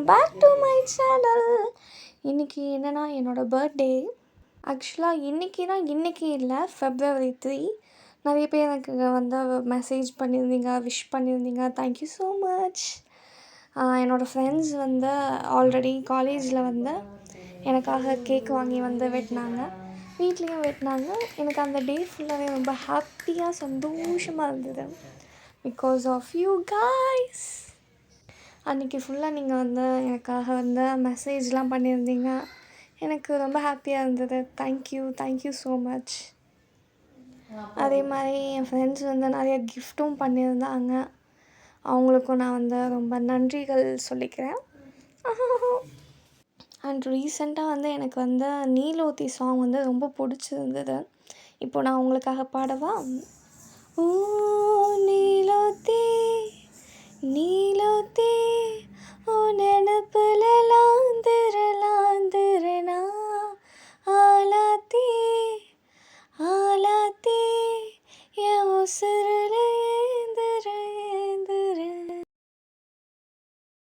Back to my channel. இன்றைக்கி என்னென்னா என்னோடய பர்த்டே. ஆக்சுவலாக இன்றைக்கி இல்லை, February 3. நிறைய பேர் எனக்கு வந்து மெசேஜ் பண்ணியிருந்தீங்க, விஷ் பண்ணியிருந்தீங்க. Thank you so much. என்னோடய ஃப்ரெண்ட்ஸ் வந்து ஆல்ரெடி காலேஜில் வந்து எனக்காக கேக் வாங்கி வந்து வெட்டினாங்க, வீட்லேயும் வெட்டினாங்க. எனக்கு அந்த டே ஃபுல்லாகவே ரொம்ப ஹாப்பியாக சந்தோஷமாக இருந்தது. Because of you guys. அன்றைக்கி ஃபுல்லாக நீங்கள் வந்து எனக்காக வந்து மெசேஜ்லாம் பண்ணியிருந்தீங்க. எனக்கு ரொம்ப ஹாப்பியாக இருந்தது. Thank you so much. அதே மாதிரி என் ஃப்ரெண்ட்ஸ் வந்து நிறைய கிஃப்ட்டும் பண்ணியிருந்தாங்க. அவங்களுக்கும் நான் வந்து ரொம்ப நன்றிகள் சொல்லிக்கிறேன். அண்ட் ரீசெண்டாக வந்து எனக்கு வந்து நீலோத்தி சாங் வந்து ரொம்ப பிடிச்சிருந்தது. இப்போது நான் உங்களுக்காக பாடவா? ஓ நீலோத்தி நீல